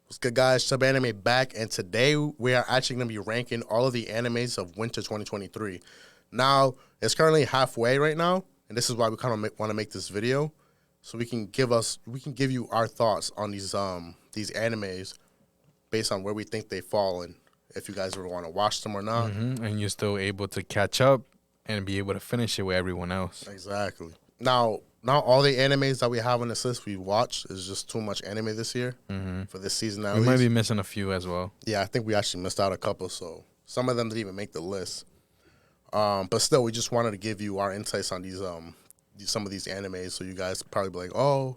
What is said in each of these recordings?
What's good, guys? Sub Anime back, and today we are actually going to be ranking all of the animes of winter 2023. Now, it's currently halfway right now, and this is why we kind of want to make this video, so we can give you our thoughts on these animes based on where we think they fall and if you guys ever want to watch them or not. Mm-hmm. And you're still able to catch up and be able to finish it with everyone else. Exactly. Now, not all the animes that we have on this list we watched is just too much anime this year for this season. We might be missing a few as well. Yeah, I think we actually missed out a couple, so some of them didn't even make the list. But still, we just wanted to give you our insights on these some of these animes, so you guys probably be like, oh,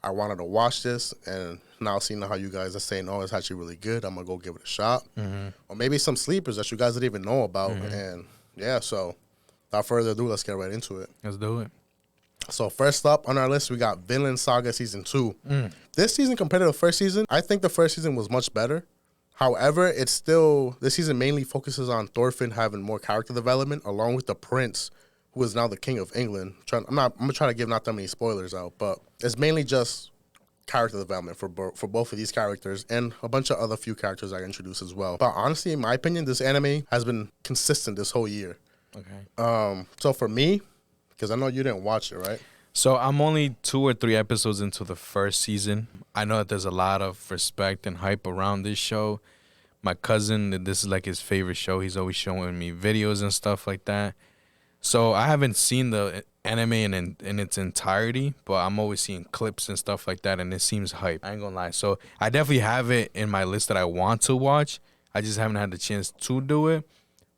I wanted to watch this, and now seeing how you guys are saying, oh, it's actually really good, I'm gonna go give it a shot. Or maybe some sleepers that you guys didn't even know about, and yeah. So without further ado, let's get right into it. Let's do it. So first up on our list, we got Vinland Saga Season 2. This season compared to the first season, I think the first season was much better. However, this season mainly focuses on Thorfinn having more character development, along with the prince, who is now the king of England. I'm gonna try to give not that many spoilers out, but it's mainly just character development for both of these characters and a bunch of other few characters I introduced as well. But honestly, in my opinion, this anime has been consistent this whole year. Okay. So for me, because I know you didn't watch it, right? So I'm only 2 or 3 episodes into the first season. I know that there's a lot of respect and hype around this show. My cousin, this is like his favorite show. He's always showing me videos and stuff like that. So I haven't seen the anime in its entirety, but I'm always seeing clips and stuff like that, and it seems hype. I ain't gonna lie. So I definitely have it in my list that I want to watch. I just haven't had the chance to do it.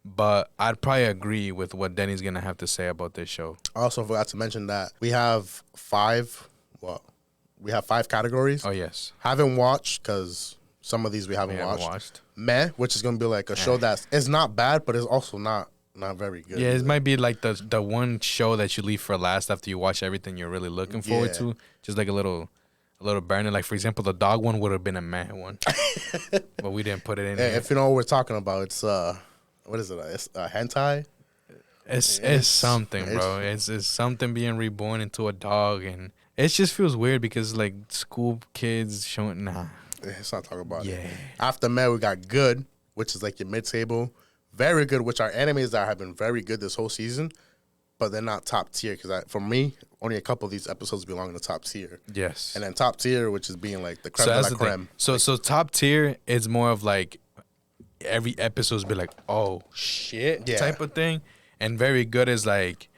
But I'd probably agree with what Denny's going to have to say about this show. I also forgot to mention that we have 5 categories. Oh, yes. Haven't watched, because some of these we haven't watched. Meh, which is going to be like a show it's not bad, but it's also not very good. Yeah, it might be like the one show that you leave for last after you watch everything you're really looking forward to. Just like a little burner. Like, for example, the dog one would have been a meh one. But we didn't put it in there. If you know what we're talking about, it's... what is it? It's hentai? It's something, bro. It's something being reborn into a dog, and it just feels weird because like school kids showing Let's not talk about it. Yeah. After Med, we got Good, which is like your mid-table. Very Good, which are animes that have been very good this whole season, but they're not top tier because for me, only a couple of these episodes belong in the top tier. Yes. And then top tier, which is being like the creme de la creme. So top tier is more of like every episode's be like, oh shit, type of thing. And Very Good is like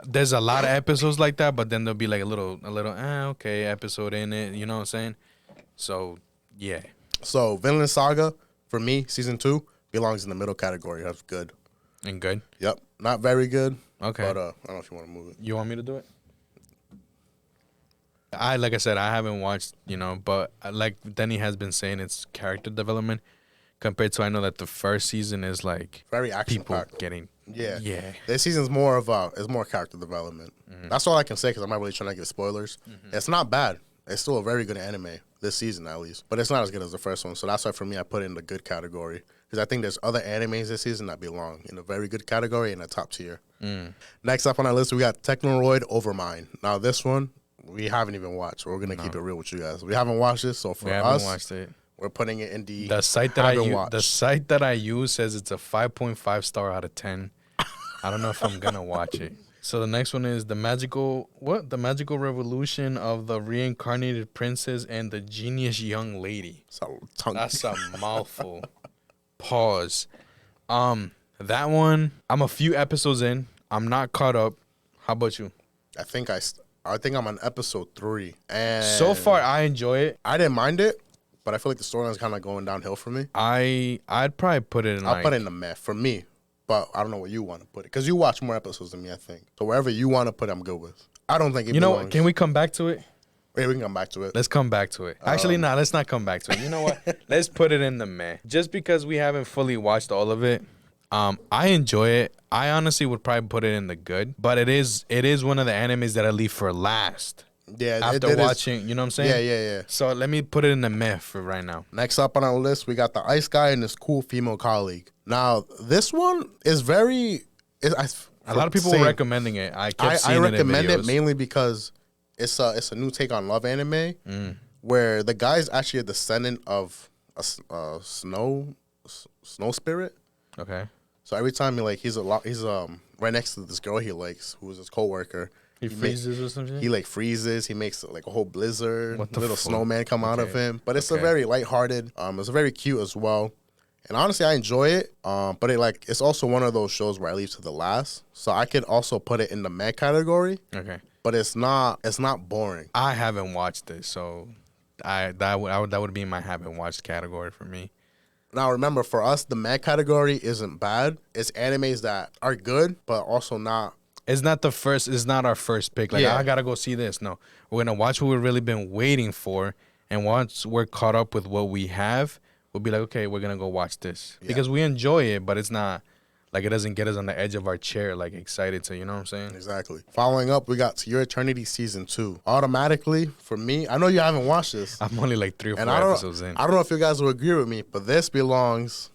there's a lot of episodes like that, but then there'll be like a little okay episode in it, you know what I'm saying? So yeah. So Vinland Saga for me, season 2 belongs in the middle category. That's good. And good? Yep. Not very good. Okay. But I don't know if you want to move it. You want me to do it? Like I said, I haven't watched, but like Denny has been saying, it's character development. Compared to, I know that the first season is like very action people packed. getting yeah. This season's more character development. That's all I can say because I'm not really trying to give spoilers. It's not bad. It's still a very good anime this season at least, but it's not as good as the first one. So that's why for me I put it in the good category because I think there's other animes this season that belong in a very good category in the top tier. Next up on our list we got Technoroid Overmind. Now this one we haven't even watched. We're gonna keep it real with you guys. We haven't watched it, so for us, we haven't watched it. We're putting it in the site that I use says it's a 5.5 star out of 10. I don't know if I'm gonna watch it. So the next one is the magical revolution of the reincarnated princess and the genius young lady. That's a mouthful. Pause. That one, I'm a few episodes in. I'm not caught up. How about you? I think I'm on episode 3, and so far I enjoy it. I didn't mind it. But I feel like the storyline's kind of going downhill for me. I'd probably put it in I'll put it in the meh for me. But I don't know where you want to put it. Because you watch more episodes than me, I think. So wherever you want to put it, I'm good with. I don't think it belongs. You know what? Can we come back to it? Yeah, we can come back to it. Let's come back to it. Actually, let's not come back to it. You know what? Let's put it in the meh. Just because we haven't fully watched all of it, I enjoy it. I honestly would probably put it in the good. But it is one of the animes that I leave for last. Yeah, after watching, you know what I'm saying? Yeah. So let me put it in the meh for right now. Next up on our list, we got the Ice Guy and his cool female colleague. Now, this one is a lot of people were recommending it. I recommend it mainly because it's a new take on love anime where the guy's actually a descendant of a snow spirit. Okay. So every time he's right next to this girl he likes, who's his coworker. He freezes or something. He like freezes. He makes like a whole blizzard. What the little fuck? snowman come out of him. But it's a Okay. very lighthearted. It's very cute as well. And honestly, I enjoy it. But it's also one of those shows where I leave to the last. So I could also put it in the meh category. Okay. But it's not boring. I haven't watched it, so that would be in my haven't watched category for me. Now remember, for us, the meh category isn't bad. It's animes that are good, but also not. It's not our first pick. Like, Yeah. I gotta go see this. No, we're gonna watch what we've really been waiting for, and once we're caught up with what we have, we'll be like, okay, we're gonna go watch this because we enjoy it, but it's not like it doesn't get us on the edge of our chair, like excited to, you know what I'm saying? Exactly. Following up, we got To Your Eternity Season 2. Automatically, for me, I know you haven't watched this. I'm only like 3 or 4 And episodes in. I don't know if you guys will agree with me, but this belongs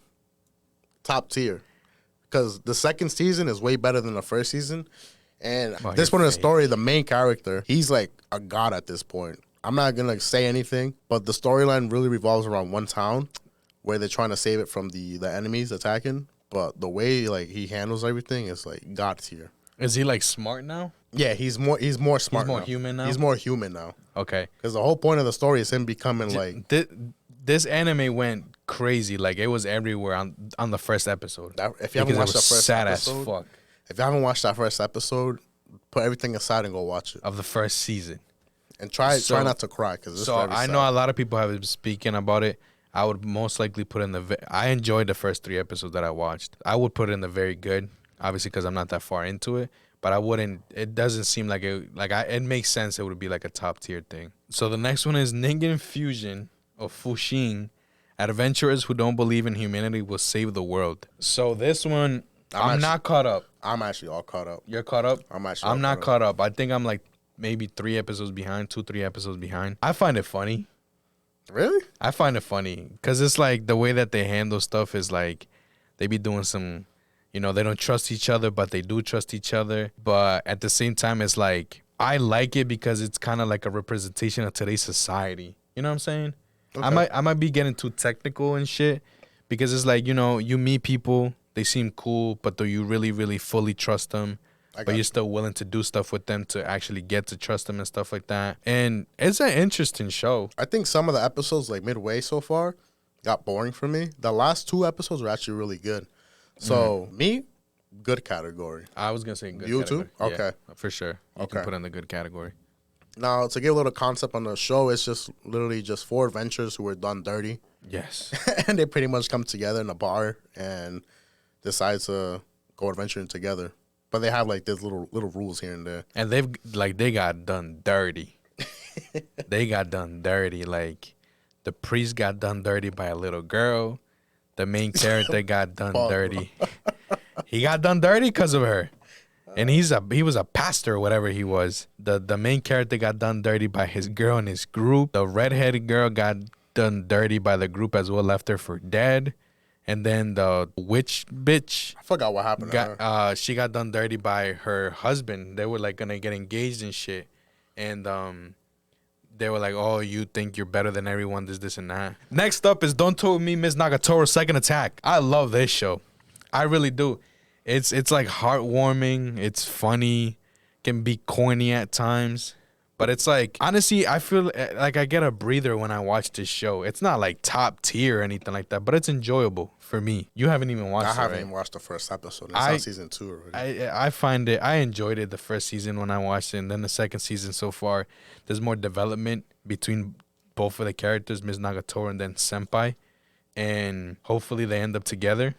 top tier. Because the second season is way better than the first season. And this you're one in the fake. story, the main character, he's like a god at this point. I'm not going to say anything, but the storyline really revolves around one town where they're trying to save it from the enemies attacking. But the way like he handles everything is like god tier. Is he like smart now? Yeah, he's more smart. He's more human now? He's more human now. Okay. Because the whole point of the story is him becoming like This anime went crazy. Like, it was everywhere on the first episode. that. If you haven't Because it watched the was first sad episode, as fuck if you haven't watched that first episode, put everything aside and go watch it. of the first season. And try So- not to cry because So I know a lot of people have been speaking about it. I would most likely put in I enjoyed the first 3 episodes that I watched. I would put it in the very good, obviously because I'm not that far into it. But I wouldn't. It doesn't seem like it. It makes sense. It would be like a top tier thing. So the next one is Ningen Fusion of Fushing. Adventurers who don't believe in humanity will save the world. So this one, I'm not caught up. I'm actually all caught up. You're caught up? I'm not caught up. I think I'm like maybe 3 episodes behind, 2-3 episodes behind. I find it funny. Really? I find it funny because it's like the way that they handle stuff is like they be doing some, they don't trust each other, but they do trust each other. But at the same time, it's like I like it because it's kind of like a representation of today's society. You know what I'm saying? Okay. I might be getting too technical and shit because it's like, you meet people, they seem cool, but do you really, really fully trust them? But you're still willing to do stuff with them to actually get to trust them and stuff like that. And it's an interesting show. I think some of the episodes, like midway so far, got boring for me. The last 2 episodes were actually really good. So me, good category. I was going to say good You category. too? Okay. Yeah, for sure. You can put in the good category. Now, to give a little concept on the show, it's just literally just 4 adventurers who were done dirty. Yes. And they pretty much come together in a bar and decide to go adventuring together. But they have like these little rules here and there. And they got done dirty. They got done dirty. Like, the priest got done dirty by a little girl. The main character got done dirty. He got done dirty because of her. And he was a pastor or whatever he was. The main character got done dirty by his girl and his group. The redheaded girl got done dirty by the group as well, left her for dead. And then the witch bitch I forgot what happened to her. she got done dirty by her husband. They were like gonna get engaged and shit. And they were like, "Oh, you think you're better than everyone, this and that." Next up is Don't Tell Me Miss Nagatoro's Second Attack. I love this show. I really do. It's like heartwarming, it's funny, can be corny at times. But it's like, honestly, I feel like I get a breather when I watch this show. It's not like top tier or anything like that, but it's enjoyable for me. You haven't even watched it, I haven't right? even watched the first episode. It's on season 2 already. I enjoyed it the first season when I watched it, and then the second season so far, there's more development between both of the characters, Ms. Nagatoro and then Senpai, and hopefully they end up together.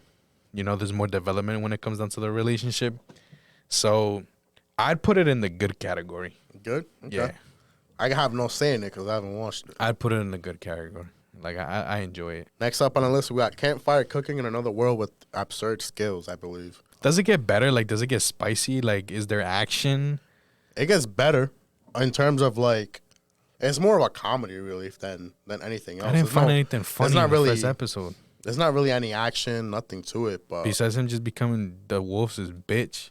There's more development when it comes down to the relationship. So I'd put it in the good category. Good? Okay. Yeah. I have no say in it because I haven't watched it. I'd put it in the good category. Like, I enjoy it. Next up on the list, we got Campfire Cooking in Another World with Absurd Skills, I believe. Does it get better? Like, does it get spicy? Like, is there action? It gets better in terms of like, it's more of a comedy really than anything else. I didn't find anything funny not in really- the first episode. There's not really any action, nothing to it. But Besides him just becoming the wolf's bitch.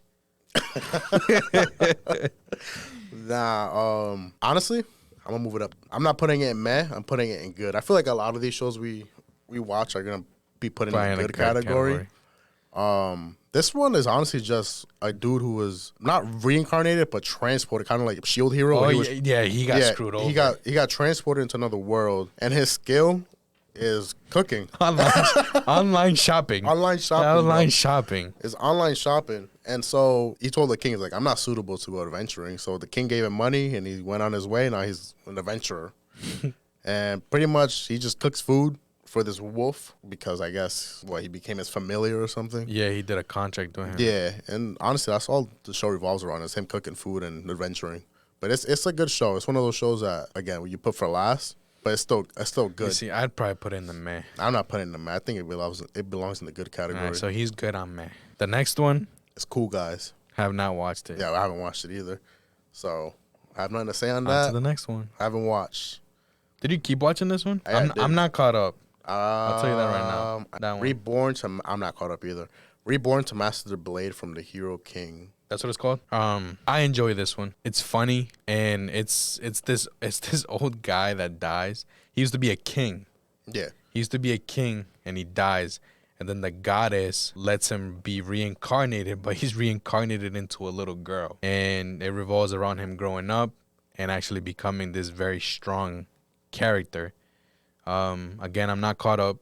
honestly, I'm gonna move it up. I'm not putting it in meh. I'm putting it in good. I feel like a lot of these shows we watch are gonna be put in the good category. This one is honestly just a dude who was not reincarnated but transported, kind of like Shield Hero. Oh, he got screwed over. He got transported into another world, and his skill is cooking. Online shopping. Online shopping. Online shopping. It's online shopping. And so he told the king, he's like, I'm not suitable to go adventuring. So the king gave him money, and he went on his way. Now he's an adventurer. And pretty much he just cooks food for this wolf because I guess, he became his familiar or something. Yeah, he did a contract with him. Yeah, and honestly, that's all the show revolves around is him cooking food and adventuring. But it's a good show. It's one of those shows that, again, you put for last, but it's still good. You see, I'd probably put it in the meh. I'm not putting it in the meh. I think it belongs in the good category. All right, so he's good on meh. The next one, it's Cool Guys. have not watched it. Yeah, I haven't watched it either. So I have nothing to say on that. On to the next one. I haven't watched. Did you keep watching this one? I did. I'm not caught up. I'll tell you that right now. That one. Reborn to I'm not caught up either. Reborn to Master the Blade from the Hero King. That's what it's called. I enjoy this one. It's funny, and it's this old guy that dies. He used to be a king. Yeah. He used to be a king, and he dies. And then the goddess lets him be reincarnated, but he's reincarnated into a little girl. And it revolves around him growing up and actually becoming this very strong character. Again, I'm not caught up,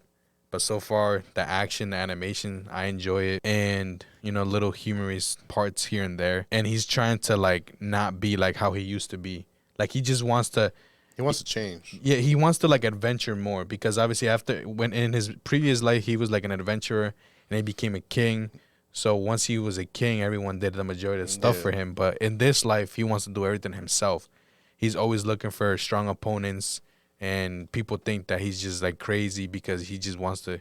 but so far the action, the animation, I enjoy it, and little humorous parts here and there. And he's trying to like not be like how he used to be. Like he just wants to. He wants to change. Yeah, he wants to like adventure more because obviously when in his previous life he was like an adventurer and he became a king. So once he was a king, everyone did the majority of stuff for him. But in this life, he wants to do everything himself. He's always looking for strong opponents. And people think that he's just like crazy because he just wants to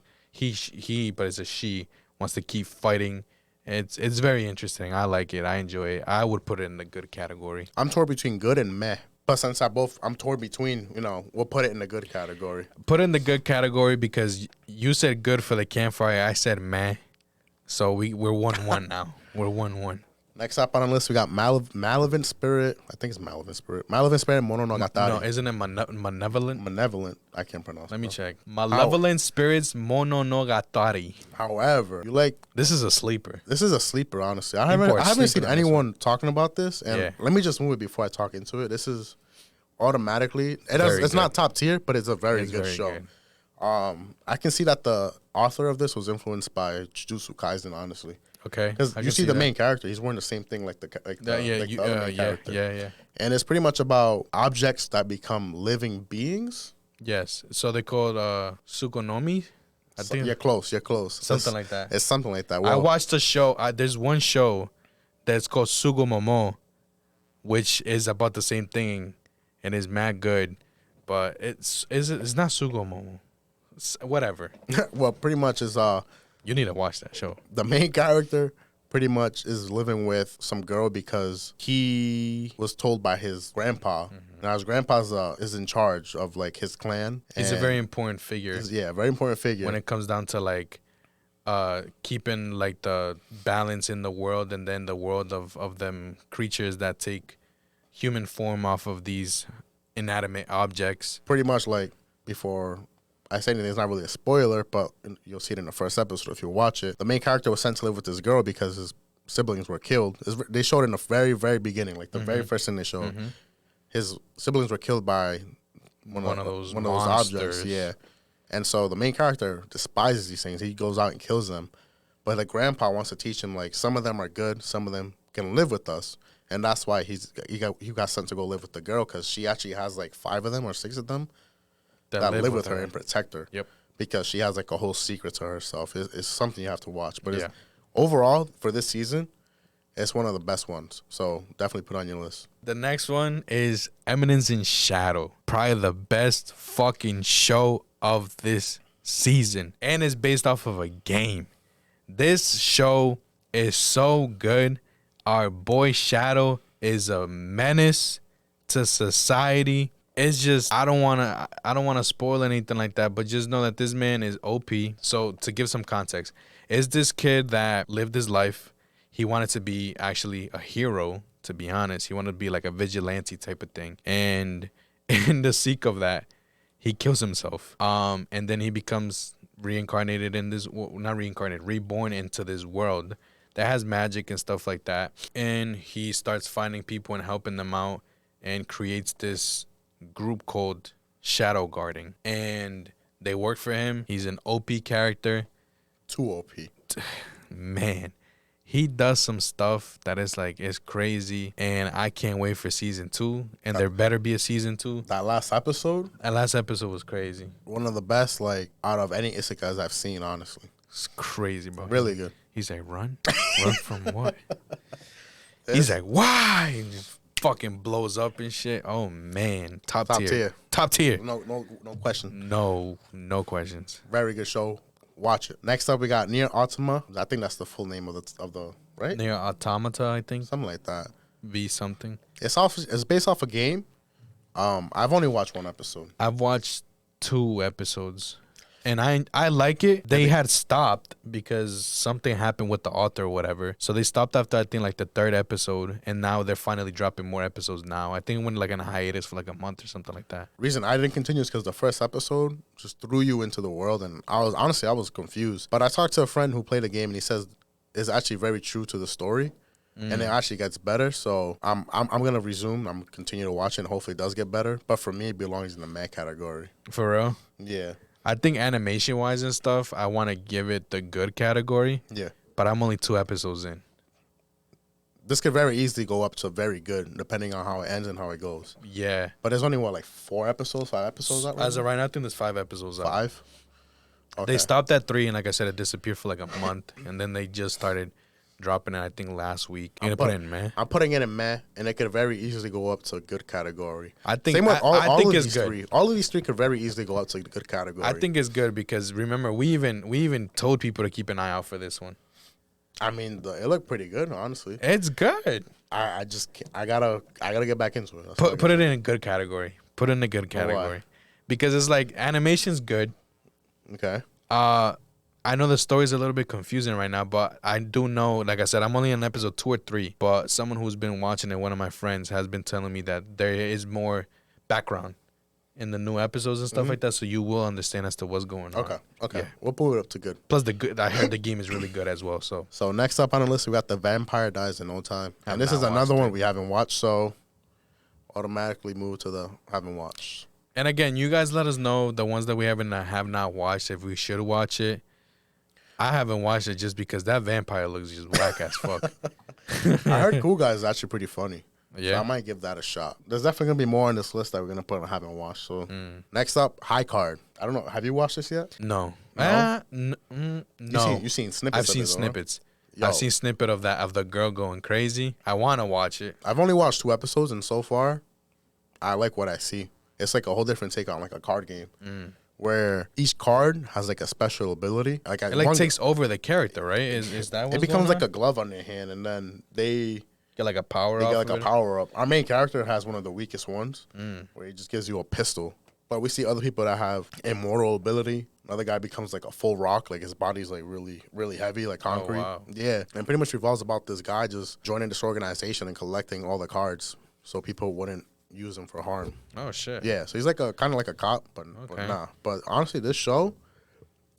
but it's a she wants to keep fighting. It's very interesting. I like it. I enjoy it. I would put it in the good category. I'm torn between good and meh. But since I'm torn between, we'll put it in the good category. Put it in the good category because you said good for the campfire. I said meh. So we're 1-1 now. We're 1-1. Next up on the list, we got Malevolent Spirit. I think it's Malevolent Spirit. Malevolent Spirit Mononogatari. No, isn't it Malevolent? Malevolent. I can't pronounce it. Let me check. Malevolent Spirits Mononogatari. However, this is a sleeper. This is a sleeper, honestly. I haven't seen anyone talking about this. And let me just move it before I talk into it. This is automatically, it's not top tier, but it's a very good show. Good. I can see that the author of this was influenced by Jujutsu Kaisen, honestly. Okay. Because you see the main character, he's wearing the same thing like the other main character. Yeah. And it's pretty much about objects that become living beings. Yes. So they're called Tsukunomi. I think you're close. Something like that. It's something like that. Well, I watched a show. There's one show that's called Sugumomo, which is about the same thing, and is mad good, but it's not Sugumomo. Whatever. Well, pretty much is you need to watch that show. The main character pretty much is living with some girl because he was told by his grandpa. Now his grandpa is in charge of like his clan. He's a very important figure. Very important figure when it comes down to like keeping like the balance in the world, and then the world of them creatures that take human form off of these inanimate objects. Pretty much like before I say anything, it's not really a spoiler, but you'll see it in the first episode if you watch it. The main character was sent to live with this girl because his siblings were killed. They showed it in the very, very beginning, like the very first thing they showed. His siblings were killed by one of those objects. Yeah. And so the main character despises these things. He goes out and kills them. But the grandpa wants to teach him, like, some of them are good, some of them can live with us. And that's why he got sent to go live with the girl, because she actually has like 5 of them or 6 of them that live with her and protect her. Yep. Because she has like a whole secret to herself. It's something you have to watch. But overall, for this season, it's one of the best ones. So definitely put it on your list. The next one is Eminence in Shadow. Probably the best fucking show of this season. And it's based off of a game. This show is so good. Our boy Shadow is a menace to society. It's just, I don't want to spoil anything like that, but just know that this man is OP. So to give some context, is this kid that lived his life. He wanted to be actually a hero, to be honest. He wanted to be like a vigilante type of thing. And in the seek of that, he kills himself. And then he becomes reincarnated in this, not reincarnated, reborn into this world that has magic and stuff like that. And he starts finding people and helping them out and creates this group called Shadow Guarding. And they work for him. He's an OP character. Too OP. Man, he does some stuff that is like, it's crazy. And I can't wait for season 2. And there better be a season 2. That last episode? That last episode was crazy. One of the best, like, out of any isekais I've seen, honestly. It's crazy, bro. Really good. He's like, run? Run from what? He's like, why? And just fucking blows up and shit. Oh, man. Top tier. Top tier. No question. No questions. Very good show. Watch it. Next up, we got Nier Automata. I think that's the full name of the right? Nier Automata, I think. Something like that. V something. It's based off a game. I've only watched one episode. I've watched 2 episodes. And I like it. They had stopped because something happened with the author or whatever. So they stopped after, I think, like the 3rd episode. And now they're finally dropping more episodes now. I think it went like on a hiatus for like a month or something like that. Reason I didn't continue is because the first episode just threw you into the world. And I was confused. But I talked to a friend who played the game and he says it's actually very true to the story. And it actually gets better. So I'm going to resume. I'm going to continue to watch it and hopefully it does get better. But for me, it belongs in the meh category. For real? Yeah. I think animation-wise and stuff, I want to give it the good category. Yeah. But I'm only 2 episodes in. This could very easily go up to very good, depending on how it ends and how it goes. Yeah. But there's only, like 4 episodes, 5 episodes out right As of right now, I think there's 5 episodes out. 5? Okay. They stopped at 3, and like I said, it disappeared for like a month. And then they just started dropping it, I think, last week. You're going to put it in meh? I'm putting it in meh, and it could very easily go up to a good category. I think, Same with I think of it's these good. 3. All of these 3 could very easily go up to a good category. I think it's good because, remember, we even told people to keep an eye out for this one. I mean, it looked pretty good, honestly. It's good. I just can't, I gotta get back into it. Put it in a good category. Put it in a good category. Because it's like, animation's good. Okay. I know the story's a little bit confusing right now, but I do know, like I said, I'm only on episode 2 or 3. But someone who's been watching it, one of my friends, has been telling me that there is more background in the new episodes and stuff like that, so you will understand as to what's going on. Okay. Yeah. We'll pull it up to good. Plus, I heard the game is really good as well. So next up on the list, we got The Vampire Dies in No Time. And this is not another watched one it. we haven't watched, so automatically move to the haven't watched. And again, you guys let us know the ones that we have not watched, if we should watch it. I haven't watched it just because that vampire looks just whack as fuck. I heard Cool Guys is actually pretty funny. Yeah. So I might give that a shot. There's definitely going to be more on this list that we're going to put on haven't watched. So next up, High Card. I don't know. Have you watched this yet? No. No? No. You've seen snippets I've of seen it, though, huh? snippets. Yo. I've seen snippet of the girl going crazy. I want to watch it. I've only watched 2 episodes, and so far, I like what I see. It's like a whole different take on like a card game. Where each card has like a special ability. Like It takes over the character, right? Is that what's it becomes going like on? a glove on their hand, and then they Get like a power get up. like a power up. Our main character has one of the weakest ones, where he just gives you a pistol. But we see other people that have immortal ability. Another guy becomes like a full rock, like his body's like really, really heavy, like concrete. wow. Yeah, and pretty much revolves about this guy just joining this organization and collecting all the cards, so people wouldn't use them for harm. Oh shit. Yeah, so he's like a kind of like a cop, but nah. But honestly, this show,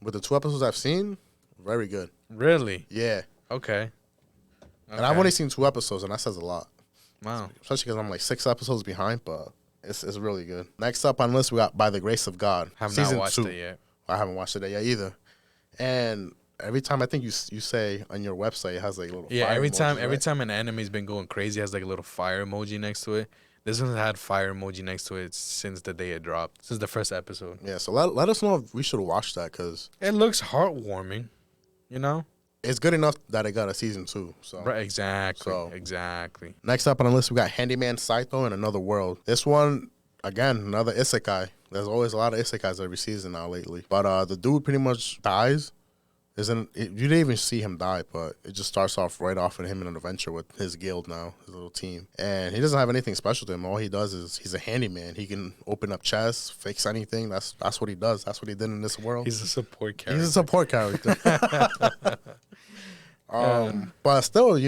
with the 2 episodes I've seen, very good. Really? Yeah, Okay. and I've only seen 2 episodes, and that says a lot. Wow. Especially because I'm like 6 episodes behind, but it's really good. Next up on the list, we got By the Grace of God. Have season not watched 2. it yet. I haven't watched it yet either. And every time I think you say on your website, it has like little Yeah. fire Every emojis, time right? an anime's been going crazy, it has like a little fire emoji next to it. This one had fire emoji next to it since the day it dropped. Since the first episode. Yeah, so let us know if we should watch that, because It looks heartwarming. You know. it's good enough that it got a season 2. So Right. Exactly. So- Exactly. next up on the list, we got Handyman Saito and Another World. This one, again, another isekai. There's always a lot of isekais every season now lately. But the dude pretty much dies. You didn't even see him die, but it just starts off right off in him in an adventure with his guild now, his little team. And he doesn't have anything special to him. All he does is he's a handyman. He can open up chests, fix anything. That's what he does. That's what he did in this world. He's a support character. He's a support character. But still,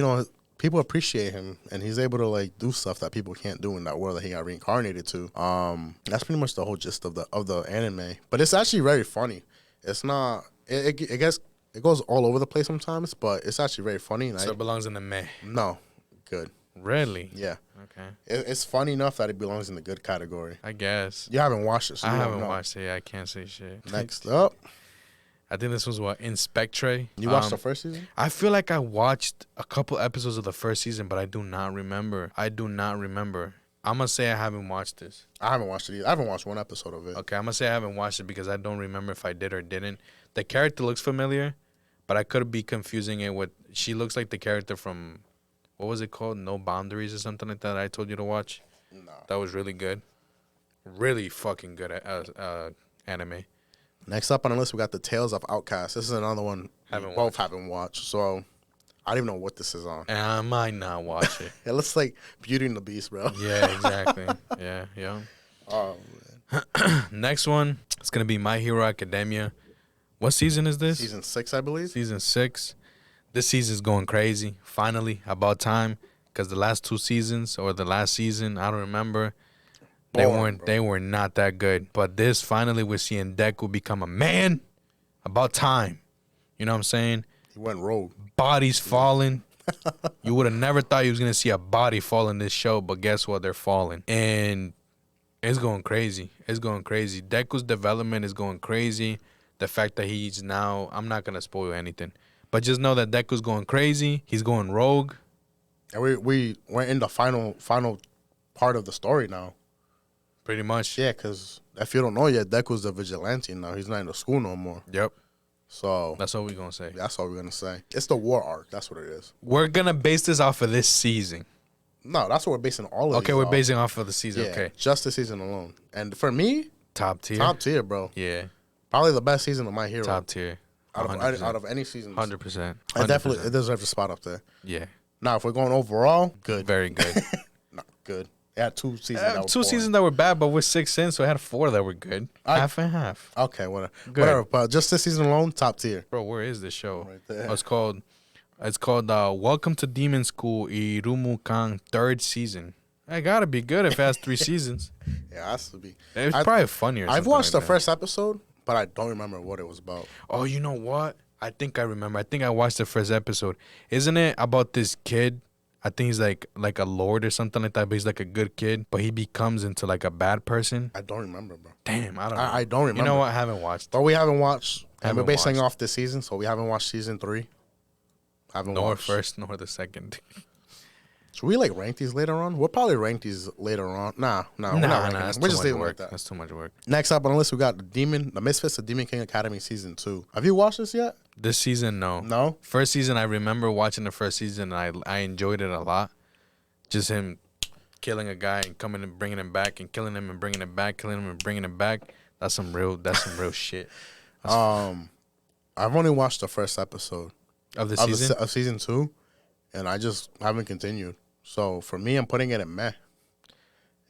people appreciate him, and he's able to like do stuff that people can't do in that world that he got reincarnated to. That's pretty much the whole gist of the anime. But it's actually very funny. It's not. It gets it goes all over the place sometimes, but it's actually very funny. And So it belongs in the meh. no, good. Really? Yeah, Okay. it's funny enough that it belongs in the good category. I guess. You haven't watched it, so I you don't haven't know. watched it. I can't say shit. Next up, I think this was what Inspectre. you watched the first season. I feel like I watched a couple episodes of the first season, but I do not remember. I'm gonna say I haven't watched this. I haven't watched it either. I haven't watched one episode of it. Okay, I'm gonna say I haven't watched it because I don't remember if I did or didn't. The character looks familiar, but I could be confusing it with. She looks like the character from, what was it called? No Boundaries or something like that. I told you to watch. No. That was really good. Really fucking good anime. Next up on the list, we got the Tales of Outcast. This is another one Haven't we both haven't watched, so I don't even know what this is on. And I might not watch it. It looks like Beauty and the Beast, bro. Yeah, exactly. Yeah. Oh, Next one, it's gonna be My Hero Academia. What season is this? season 6, I believe. Season 6. This season's going crazy. Finally, about time. Because the last 2 seasons or the last season, I don't remember. Boring, They were not that good. But this, finally, we're seeing Deku become a man. About time. You know what I'm saying? He went rogue. Bodies falling. You would have never thought you was gonna see a body fall in this show, but guess what? They're falling. And it's going crazy. It's going crazy. Deku's development is going crazy. The fact that he's now, I'm not gonna spoil anything, but just know that Deku's going crazy. He's going rogue. And we're in the final part of the story now. Pretty much. Yeah, because if you don't know yet, Deku's a vigilante now. He's not in the school no more. Yep. So That's what we're gonna say. that's all we're gonna say. It's the war arc. That's what it is. We're gonna base this off of this season. No, that's what we're basing all of Okay, these we're off. basing off of the season. Yeah, Okay. just the season alone. And for me, Top tier. top tier, bro. Yeah. Probably the best season of My Hero. Top tier. out 100%. of any season. 100%. It deserves a spot up there. Yeah. Now, if we're going overall, good. Very good. No, good. It had 2 seasons. that were Two boring. seasons that were bad, but we're 6 in, so it had 4 that were good. Half and half. Okay, whatever. Good. Whatever. But just this season alone, top tier. Bro, where is this show? Right there. Oh, it's called Welcome to Demon School Irumu Kan 3rd season. It gotta be good if it has 3 seasons. Yeah, it has to be. It's probably funnier. I've watched the first episode, but I don't remember what it was about. Oh, you know what? I think I remember. I think I watched the first episode. Isn't it about this kid? I think he's like a lord or something like that, but he's like a good kid, but he becomes into like a bad person. I don't remember, bro. Damn, I don't know. I don't remember. You know what? I haven't watched. But we haven't watched, and we're Haven't basing watched. off this season, so we haven't watched season 3. Haven't Nor watched. first nor the second. Should we like rank these later on? We'll probably rank these later on. Nah, we're not ranking That's them. We're too just much leaving it work. like that. That's too much work. Next up on the list, we got the Misfits of Demon King Academy season 2. Have you watched this yet? This season, no. No. First season, I remember watching the first season. And I enjoyed it a lot. Just him killing a guy and coming and bringing him back and killing him and bringing him back, killing him and bringing him back. That's some real shit. I've only watched the first episode Of the of, season? of season 2, and I just haven't continued. So for me, I'm putting it at meh.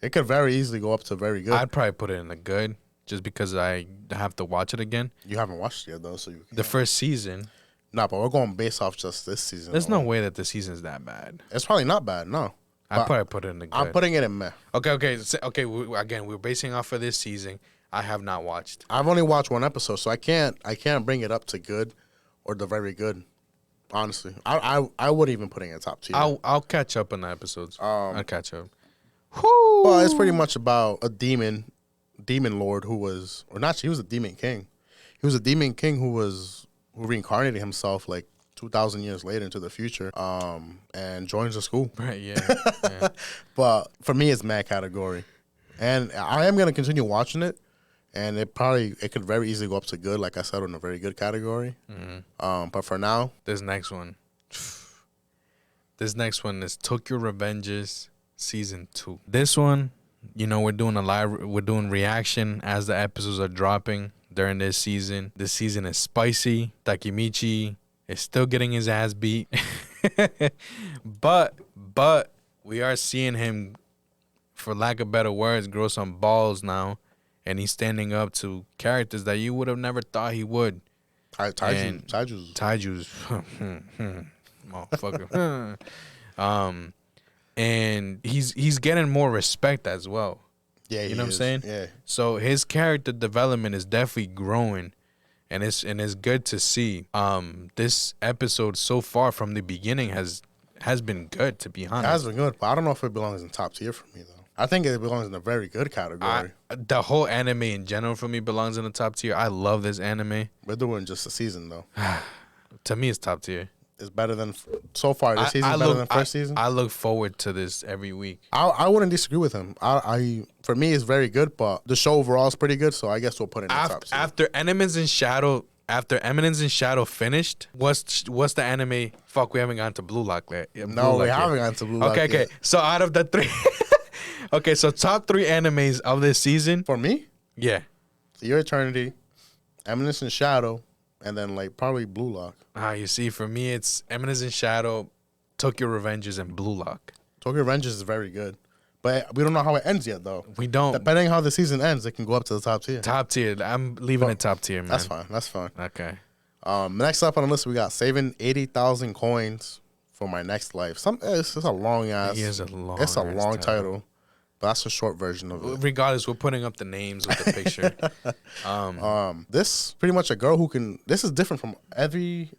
It could very easily go up to very good. I'd probably put it in the good just because I have to watch it again. You haven't watched it yet, though, so you The first season, Nah, but we're going based off just this season. there's no alone. way that the season's that bad. It's probably not bad, no. I'd But probably put it in the good. I'm putting it in meh. Okay. Again, we're basing off of this season. I have not watched. I've only watched one episode, so I can't bring it up to good or the very good. Honestly, I wouldn't even put it in top tier. I'll catch up on the episodes. I'll catch up. Well, it's pretty much about a demon lord who was, or not. He was a demon king. He was a demon king who reincarnated himself like 2,000 years later into the future, and joins the school. Right? Yeah. But for me, it's mad category, and I am gonna continue watching it. And it could very easily go up to good, like I said, in a very good category. But for now, This next one is Tokyo Revengers Season 2. This one, we're doing reaction as the episodes are dropping during this season. This season is spicy. Takemichi is still getting his ass beat. but we are seeing him, for lack of better words, grow some balls now. And he's standing up to characters that you would have never thought he would. Taiju's Taiju's motherfucker. And he's getting more respect as well. Yeah, you know what I'm saying? Yeah. So his character development is definitely growing, and it's good to see. This episode so far from the beginning has been good, to be It honest. has been good, but I don't know if it belongs in top tier for me though. I think it belongs in a very good category. The whole anime in general for me belongs in the top tier. I love this anime. We're doing just a season though. To me, it's top tier. It's better than so far. This season's better than first season. I look forward to this every week. I wouldn't disagree with him. I for me it's very good, but the show overall is pretty good. So I guess we'll put it in the top tier. After Eminence in Shadow. After Eminence in Shadow finished, what's the anime? Fuck, we haven't gone to Blue Lock yet. Yeah, No, we haven't gone to Blue Lock Okay. yet. So out of the three, okay, so top 3 animes of this season. For me, Yeah. Your Eternity, Eminence in Shadow, and then like probably Blue Lock. You see, for me, it's Eminence in Shadow, Tokyo Revengers, and Blue Lock. Tokyo Revengers is very good, but we don't know how it ends yet though. We don't. Depending how the season ends, it can go up to the top tier. Top tier. I'm leaving it top tier, man. That's fine. That's fine. Okay. Next up on the list, we got saving 80,000 coins for my next life. It's a long ass. It's a long title, but that's a short version of it. Regardless, we're putting up the names with the picture. This pretty much a girl who can. This is different from every.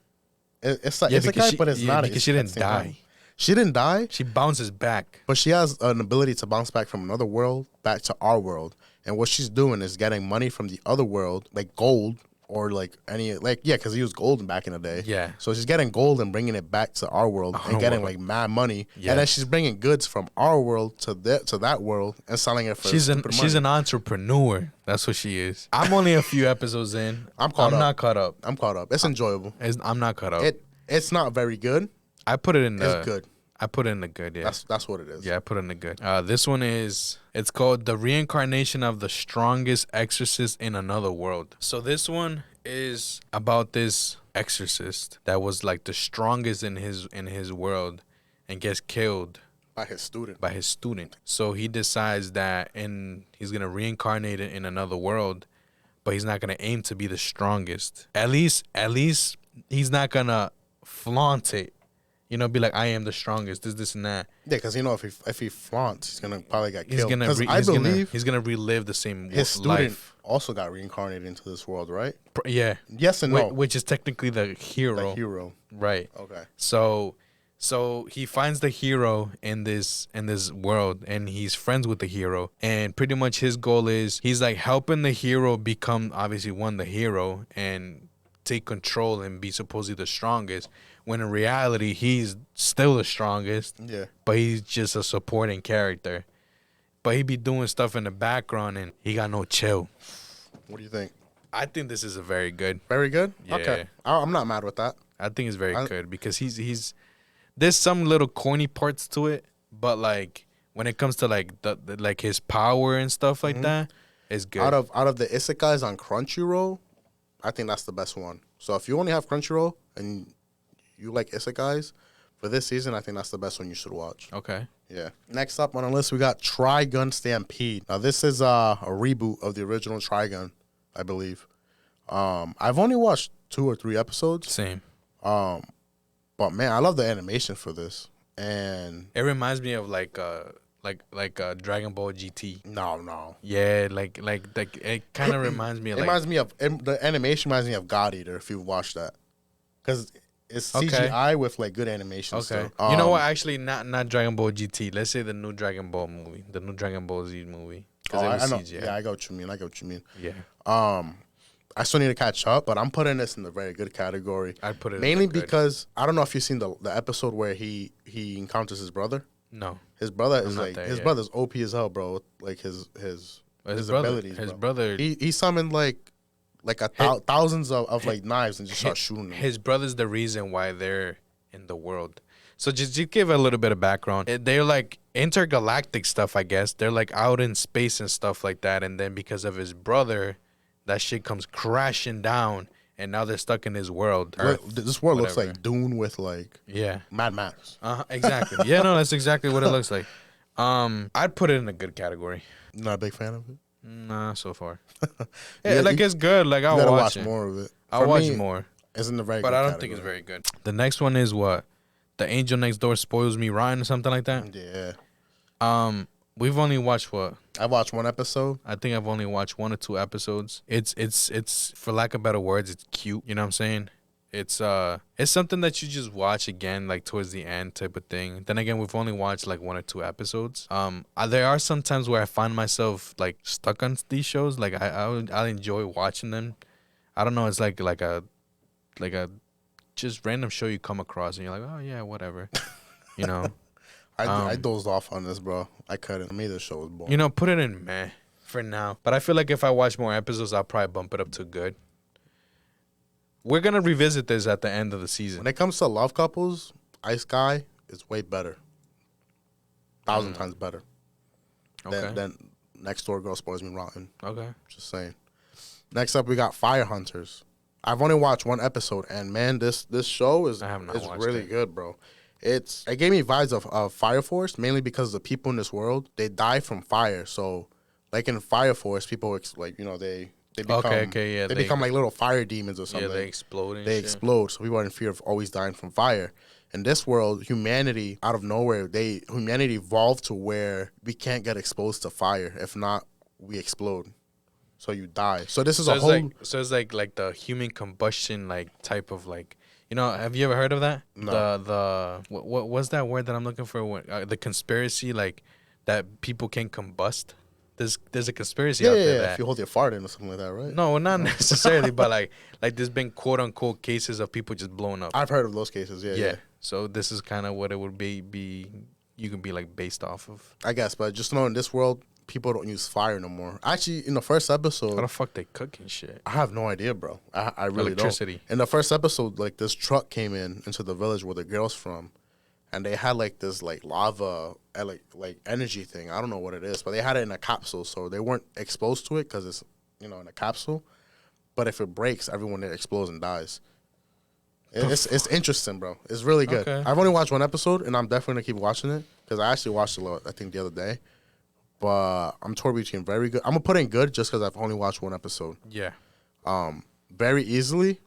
It's like because but it's not. Because she didn't die. She didn't die. She bounces back. But she has an ability to bounce back from another world back to our world. And what she's doing is getting money from the other world, like gold or like because he was golden back in the day. Yeah. So she's getting gold and bringing it back to our world and getting like mad money. Yeah. And then she's bringing goods from our world to that world and selling it for She's an entrepreneur. That's what she is. I'm only a few episodes in. I'm not caught up. I'm caught up. It's enjoyable. I'm not caught up. It's not very good. I put it in the. It's good. I put it in the good, yeah. That's what it is. Yeah, I put it in the good. This one it's called The Reincarnation of the Strongest Exorcist in Another World. So this one is about this exorcist that was like the strongest in his world and gets killed by his student. So he decides that he's gonna reincarnate it in another world, but he's not gonna aim to be the strongest. At least he's not gonna flaunt it. You know, be like, I am the strongest. This and that. Yeah, because if he flaunts, he's gonna probably get He's killed. gonna he's gonna relive the same his student life. Also got reincarnated into this world, right? Yeah. Yes and no. Which is technically the hero. The hero. Right. Okay. So he finds the hero in this world, and he's friends with the hero, and pretty much his goal is he's like helping the hero become obviously the hero and take control and be supposedly the strongest. When in reality, he's still the strongest. Yeah. But he's just a supporting character. But he be doing stuff in the background, and he got no chill. What do you think? I think this is a very good. Very good? Yeah. Okay. I'm not mad with that. I think it's very good because he's there's some little corny parts to it, but like when it comes to like like his power and stuff like that, it's good. Out of the isekais on Crunchyroll, I think that's the best one. So if you only have Crunchyroll and you like isekais, for this season, I think that's the best one you should watch. Okay. Yeah. Next up on the list, we got Trigun Stampede. Now, this is a reboot of the original Trigun, I believe. I've only watched 2 or 3 episodes. Same. But man, I love the animation for this. And It reminds me of like Dragon Ball GT. no. Yeah, like it kind of reminds me of It like reminds me of the animation reminds me of God Eater if you've watched that. Because it's Okay. CGI with like good animation. Okay. Still. You know what? Actually, not Dragon Ball GT. Let's say the new Dragon Ball movie, the new Dragon Ball Z movie. Because it was I know. CGI. Yeah, I got what you mean. Yeah. I still need to catch up, but I'm putting this in the very good category. I'd put it mainly in the good. because I don't know if you've seen the episode where he encounters his brother. No. His brother is not like there his yet. brother OP as hell, bro. Like his abilities. His bro. brother. He summoned like thousands of like knives and just start shooting them. His brother's the reason why they're in the world. So just give a little bit of background. They're like intergalactic stuff, I guess. They're like out in space and stuff like that. And then because of his brother, that shit comes crashing down. And now they're stuck in his world. This world looks whatever. like Dune with like Yeah. Mad Max. Exactly. Yeah, no, that's exactly what it looks like. I'd put it in a good category. Not a big fan of it. Nah, so far. Yeah, like it's good. Like I'll You gotta watch watch it. more of it. I'll For watch me, more. It's in the very But good I don't think it's very good. The next one is what? The Angel Next Door Spoils Me Rotten or something like that. Yeah. We've only watched what? I watched one episode. I think I've only watched 1 or 2 episodes. It's for lack of better words, it's cute. You know what I'm saying? It's something that you just watch again, like towards the end type of thing. Then again, we've only watched like 1 or 2 episodes. There are some times where I find myself like stuck on these shows. Like I enjoy watching them. I don't know. It's like a just random show you come across and you're like, oh yeah, whatever. You know. I dozed off on this, bro. I couldn't. Me, the show was boring. You know, put it in meh for now. But I feel like if I watch more episodes, I'll probably bump it up to good. We're going to revisit this at the end of the season. When it comes to love couples, Ice Guy is way better. 1,000 times better. Okay. Than Next Door Girl Spoils Me Rotten. Okay. Just saying. Next up, we got Fire Hunters. I've only watched 1 episode, and man, this show is really good, bro. It gave me vibes of Fire Force, mainly because the people in this world, they die from fire. So, like in Fire Force, people they become they become like little fire demons or something. Yeah, they explode. Explode. So people are in fear of always dying from fire. In this world, humanity out of nowhere, humanity evolved to where we can't get exposed to fire. If not, we explode. So you die. So this is it's like the human combustion like type of like, you know, have you ever heard of that? No. What was that word that I'm looking for? The conspiracy, like that people can combust. There's a conspiracy out there. If you hold your fart in or something like that, right? No, not necessarily, but like there's been quote unquote cases of people just blowing up. I've heard of those cases. Yeah. So this is kind of what it would be. You can be like based off of. I guess, but just know in this world, people don't use fire no more. Actually, in the first episode, how the fuck they cooking shit? I have no idea, bro. I really Electricity. don't. In the first episode, like this truck came into the village where the girl's from, and they had like this like lava, like energy thing. I don't know what it is, but they had it in a capsule, so they weren't exposed to it because it's in a capsule. But if it breaks, everyone there explodes and dies. It's interesting, bro. It's really good. Okay. I've only watched 1 episode, and I'm definitely gonna keep watching it because I actually watched it a lot, I think the other day. But I'm torn between very good. I'm gonna put in good just because I've only watched 1 episode. Yeah. Very easily,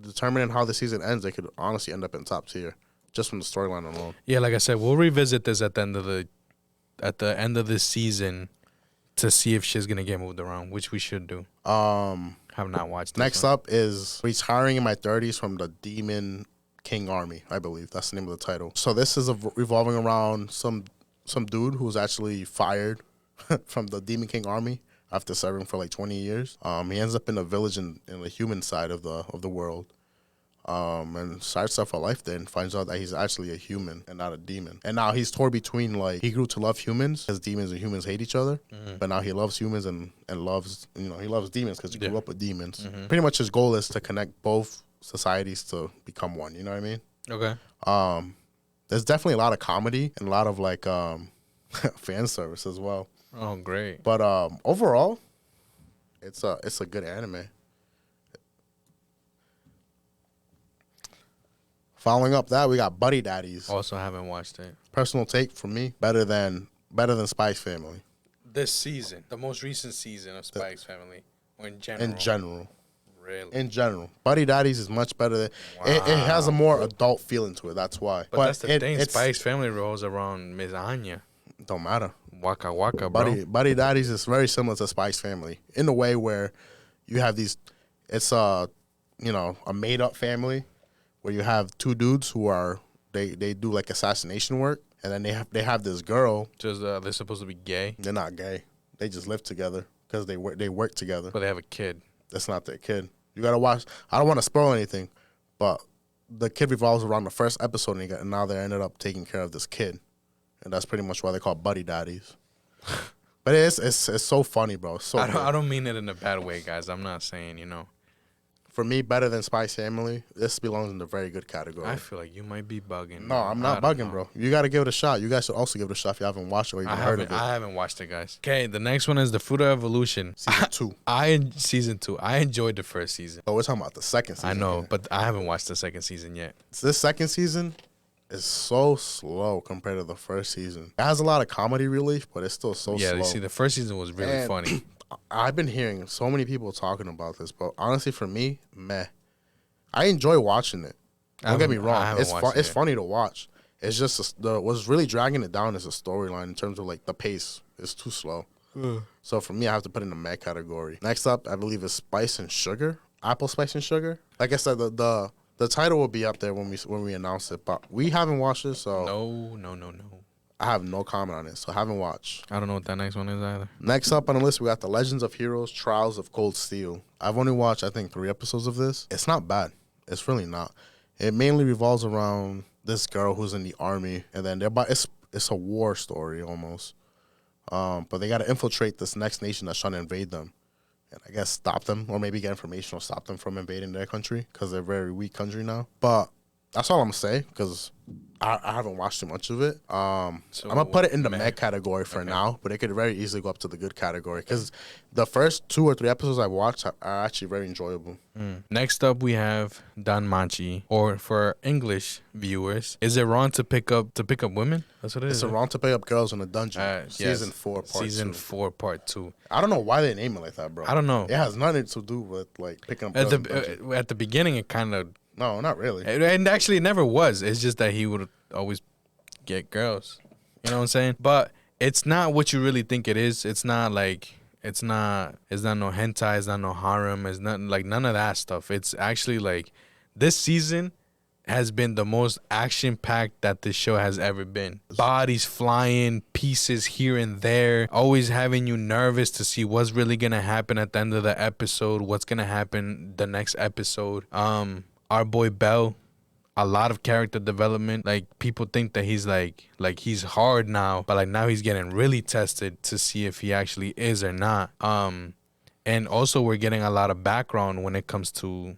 determining how the season ends, they could honestly end up in top tier just from the storyline alone. Yeah, like I said, we'll revisit this at the end of this season to see if shit's gonna get moved around, which we should do. Have not watched this Next one. up is Retiring in My 30s from the Demon King Army, I believe. That's the name of the title. So this is revolving around some dude who's actually fired from the Demon King Army after serving for like 20 years. He ends up in a village in the human side of the world. And starts off a life there and finds out that he's actually a human and not a demon. And now he's torn between, like, he grew to love humans because demons and humans hate each other. But now he loves humans and loves, he loves demons because he grew up with demons. Pretty much his goal is to connect both societies to become one. You know what I mean? Okay. There's definitely a lot of comedy and a lot of, like, fan service as well. Oh, great. But overall, it's a good anime. Following up that, we got Buddy Daddies. Also haven't watched it. Personal take from me, better than Spike's Family. This season, the most recent season of Spike's Family, or in general? In general. Really? In general. Buddy Daddies is much better than... It has a more adult feeling to it, that's why. But that's the thing, Spike's Family rolls around Miss Anya. Don't matter. Waka Waka, bro. Buddy Daddies is very similar to Spike's Family in a way where you have these... It's a made-up family where you have 2 dudes who are... They do, like, assassination work, and then they have this girl... Just they're supposed to be gay? They're not gay. They just live together because they work together. But they have a kid. That's not their kid. You gotta watch. I don't want to spoil anything, but the kid revolves around the first episode, and now they ended up taking care of this kid, and that's pretty much why they call Buddy Daddies. But it's so funny, bro. It's so I don't mean it in a bad way, guys. I'm not saying For me, better than Spike's Family. This belongs in the very good category. I feel like you might be bugging. No, I'm not bugging, bro. You got to give it a shot. You guys should also give it a shot if you haven't watched it or even heard of it. I haven't watched it, guys. Okay, the next one is The Fruit of Evolution. Season 2. Season 2. I enjoyed the first season. Oh, we're talking about the second season. I know, but I haven't watched the second season yet. This second season is so slow compared to the first season. It has a lot of comedy relief, but it's still so slow. Yeah, you see, the first season was really funny. I've been hearing so many people talking about this, but honestly, for me, meh. I enjoy watching it. Don't get me wrong. It's watched it's it. funny to watch. It's just what's really dragging it down is the storyline in terms of like the pace. It's too slow. So for me, I have to put it in the meh category. Next up, I believe is Spice and Sugar. Apple Spice and Sugar. Like I said, the title will be up there when we announce it, but we haven't watched it, so No. I have no comment on it. So I haven't watched. I don't know what that next one is either. Next up on the list, we got The Legends of Heroes: Trials of Cold Steel. I've only watched, I think, 3 episodes of this. It's not bad. It's really not. It mainly revolves around this girl who's in the army, and then it's a war story almost. But they got to infiltrate this next nation that's trying to invade them, and I guess stop them, or maybe get information or stop them from invading their country because they're a very weak country now. But that's all I'm gonna say because I haven't watched too much of it. I'm gonna put it in the meh category for now, but it could very easily go up to the good category because the first 2 or 3 episodes I watched are actually very enjoyable. Next up, we have Danmachi, or for English viewers, is it wrong to pick up women? That's what it is. It's wrong to pick up girls in a dungeon. Season 4, part 2. Season 4, part 2. I don't know why they name it like that, bro. I don't know. It has nothing to do with like picking up girls in a dungeon. At the beginning, it kind of. No, not really. And actually, it never was. It's just that he would always get girls. You know what I'm saying? But it's not what you really think it is. It's not like it's not no hentai. It's not no harem. It's not like none of that stuff. It's actually like this season has been the most action packed that this show has ever been. Bodies flying, pieces here and there, always having you nervous to see what's really gonna happen at the end of the episode. What's gonna happen the next episode? Our boy Bell, a lot of character development. Like people think that he's like he's hard now, but like now he's getting really tested to see if he actually is or not. And also we're getting a lot of background when it comes to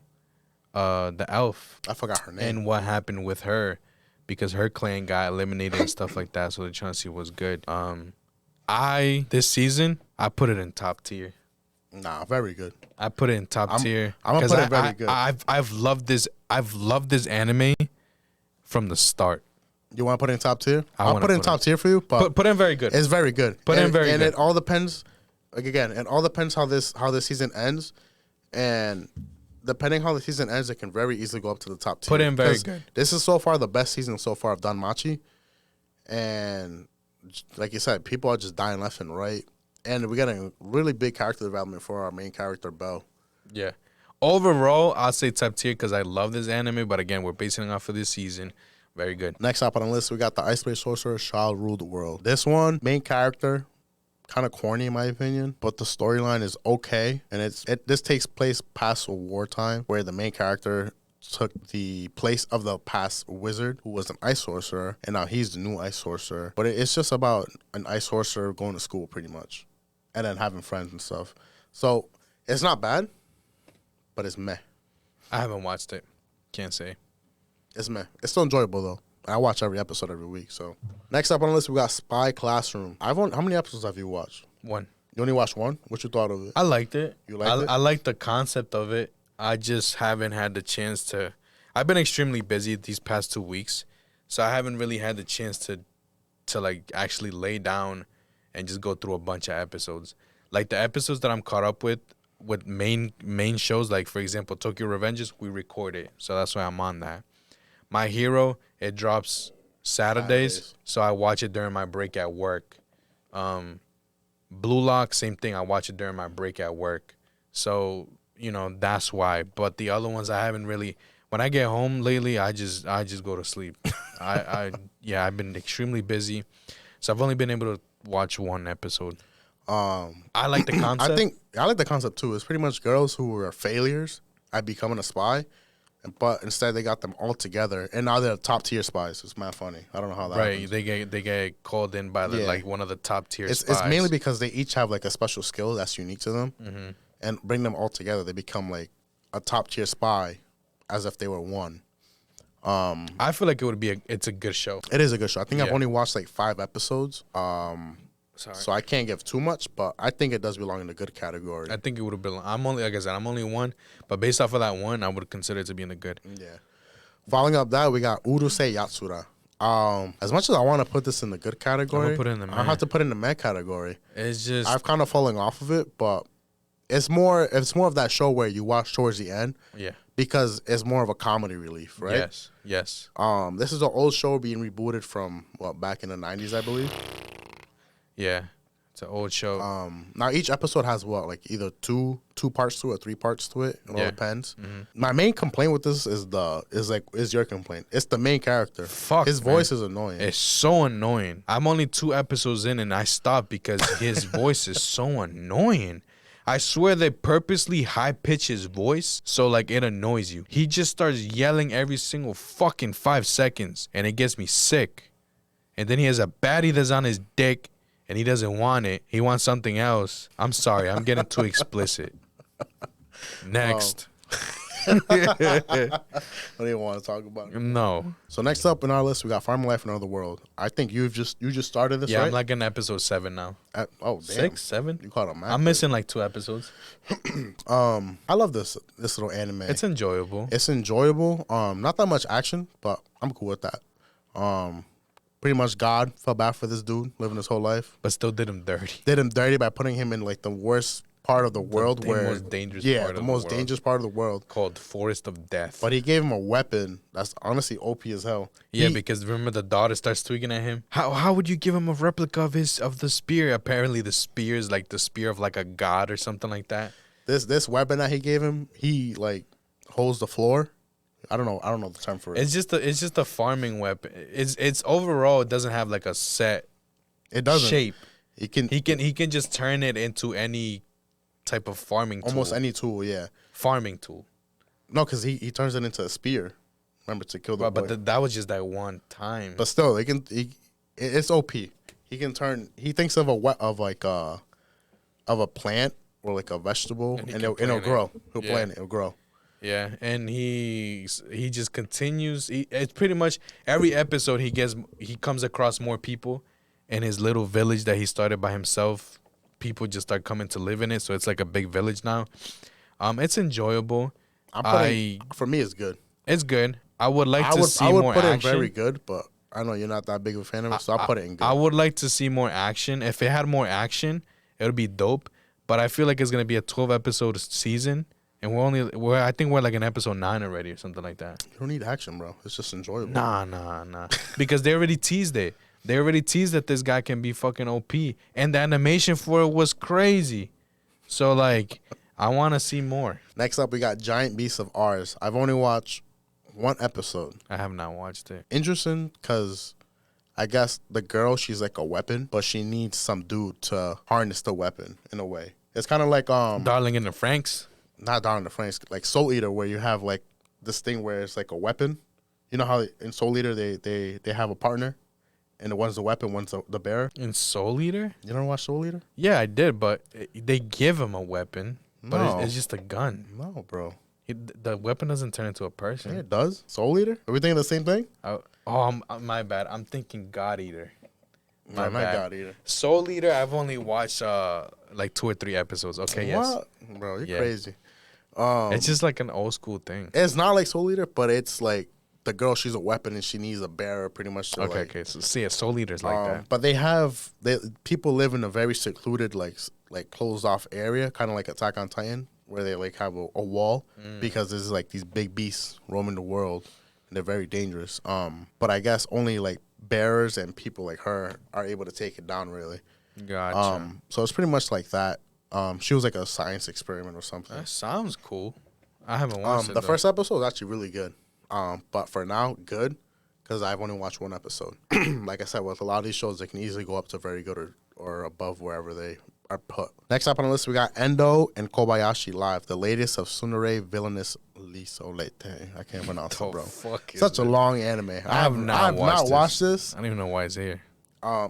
the elf. I forgot her name. And what happened with her because her clan got eliminated and stuff like that. So they're trying to see what's good. This season I put it in top tier. Nah, very good. I put it in top tier. I'm gonna put it very good. I've loved this. I've loved this anime from the start. You want to put it in top tier? I'll put it in top tier for you. But put it in very good. It's very good. Put it in very good. And it all depends. Like again, it all depends how this season ends, and depending how the season ends, it can very easily go up to the top tier. Put it in very good. This is so far the best season so far of Danmachi, and like you said, people are just dying left and right. And we're getting really big character development for our main character, Belle. Yeah. Overall, I'll say top tier because I love this anime. But again, we're basing it off of this season. Very good. Next up on the list, we got the Ice Blade Sorcerer Shall Rule the World. This one, main character, kind of corny in my opinion, but the storyline is okay. And this takes place past a wartime where the main character took the place of the past wizard who was an ice sorcerer, and now he's the new ice sorcerer. But it's just about an ice sorcerer going to school pretty much and then having friends and stuff. So it's not bad, but it's meh. I haven't watched it. Can't say. It's meh. It's still enjoyable though. I watch every episode every week. So next up on the list, we got Spy Classroom. How many episodes have you watched? 1. You only watched 1? What you thought of it? I liked it. You liked it? I liked the concept of it. I just haven't had the chance to. I've been extremely busy these past 2 weeks, so I haven't really had the chance to like actually lay down and just go through a bunch of episodes. Like the episodes that I'm caught up with main shows, like for example Tokyo Revengers, we record it, so that's why I'm on that. My Hero, it drops Saturdays, so I watch it during my break at work. Blue Lock, same thing. I watch it during my break at work. So, you know, that's why. But the other ones I haven't really. When I get home lately, I just go to sleep. I've been extremely busy, so I've only been able to watch 1 episode. I like the concept. I like the concept too. It's pretty much girls who were failures at becoming a spy, but instead they got them all together, and now they're top tier spies. It's mad funny. I don't know how that happens. They get called in by like one of the top tier spies. It's mainly because they each have like a special skill that's unique to them, and bring them all together. They become like a top tier spy, as if they were one. I feel like it's a good show. It is a good show. I think I've only watched like 5 episodes. So I can't give too much, but I think it does belong in the good category. I think it would have been. I'm only 1, but based off of that 1, I would consider it to be in the good. Yeah. Following up that, we got Urusei Yatsura. As much as I want to put this in the good category, I have to put it in the meh category. It's just I've kind of fallen off of it, but it's more of that show where you watch towards the end. Yeah. because it's more of a comedy relief, right? Yes. This is an old show being rebooted from back in the 90s, I believe. Yeah. It's an old show. Now each episode has like either two parts to it or 3 parts to it. It all depends. My main complaint with this is your complaint. It's the main character. Fuck, his voice is annoying. It's so annoying. I'm only 2 episodes in and I stopped because his voice is so annoying. I swear they purposely high pitch his voice so like it annoys you. He just starts yelling every single fucking 5 seconds and it gets me sick. And then he has a baddie that's on his dick and he doesn't want it. He wants something else. I'm sorry. I'm getting too explicit. Next. I don't even want to talk about it. No. So next up in our list, we got Farm Life in Another World. I think you just started this, Yeah, right? I'm like in episode 7 now. Oh, damn. 6, 7? You caught a map. I'm missing like 2 episodes. I love this little anime. It's enjoyable. It's enjoyable. Not that much action, but I'm cool with that. Pretty much God felt bad for this dude living his whole life. But still did him dirty. Did him dirty by putting him in like the worst part of the world, The where most dangerous yeah, part the of most the world. dangerous part of the world. Called Forest of Death. But he gave him a weapon that's honestly OP as hell. Yeah, because remember the daughter starts tweaking at him. How would you give him a replica of the spear? Apparently the spear is like the spear of like a god or something like that. This weapon that he gave him, he like holds the floor. I don't know the term for it. It's just a farming weapon. It's overall it doesn't have like a set It doesn't shape. He can just turn it into any type of farming tool. almost any tool. Yeah. Farming tool. No, because he turns it into a spear. Remember to kill the boy. But that was just that one time. But still, it's OP. He can turn. He thinks of a plant or like a vegetable, and it'll grow. He'll plant it. It'll grow. Yeah, and he just continues. It's pretty much every episode he comes across more people in his little village that he started by himself. People just start coming to live in it, so it's like a big village now. It's enjoyable. For me, it's good. It's good. I would like to see more put action. it very good, but I know you're not that big of a fan of it, so I'll put it in good. I would like to see more action. If it had more action, it would be dope. But I feel like it's gonna be a 12-episode season. And I think we're like in episode 9 already or something like that. You don't need action, bro. It's just enjoyable. Nah. Because they already teased it. They already teased that this guy can be fucking OP. And the animation for it was crazy. So, like, I want to see more. Next up, we got Giant Beasts of Ours. I've only watched 1 episode. I have not watched it. Interesting, because I guess the girl, she's like a weapon, but she needs some dude to harness the weapon in a way. It's kind of like... Darling in the Franxx? Not Darling in the Franxx, like Soul Eater, where you have like this thing where it's like a weapon. You know how in Soul Eater they have a partner, and one's the weapon, one's the bearer. In Soul Eater? You don't watch Soul Eater? Yeah, I did, but they give him a weapon, but No. it's just a gun. No, bro. The weapon doesn't turn into a person. Yeah, it does. Soul Eater? Are we thinking the same thing? My bad. I'm thinking God Eater. No, not bad. God Eater. Soul Eater, I've only watched like 2 or 3 episodes. Okay, What? yes. Bro, you're Yeah. crazy. It's just like an old school thing. It's not like Soul Eater, but it's like the girl, she's a weapon and she needs a bearer pretty much. To Okay. So see, Soul Eater's like that. But people live in a very secluded, like closed off area, kind of like Attack on Titan, where they like have a wall because there's like these big beasts roaming the world and they're very dangerous. But I guess only like bearers and people like her are able to take it down, really. Gotcha. So it's pretty much like that. She was like a science experiment or something. That sounds cool. I haven't watched it. The first episode was actually really good. But for now, good, because I've only watched 1 episode. Like I said, with a lot of these shows, they can easily go up to very good or above wherever they are put. Next up on the list, we got Endo and Kobayashi Live, the latest of Tsunere Villainous Lisolete. I can't pronounce it, bro. Such a long anime. I have not watched this. I don't even know why it's here.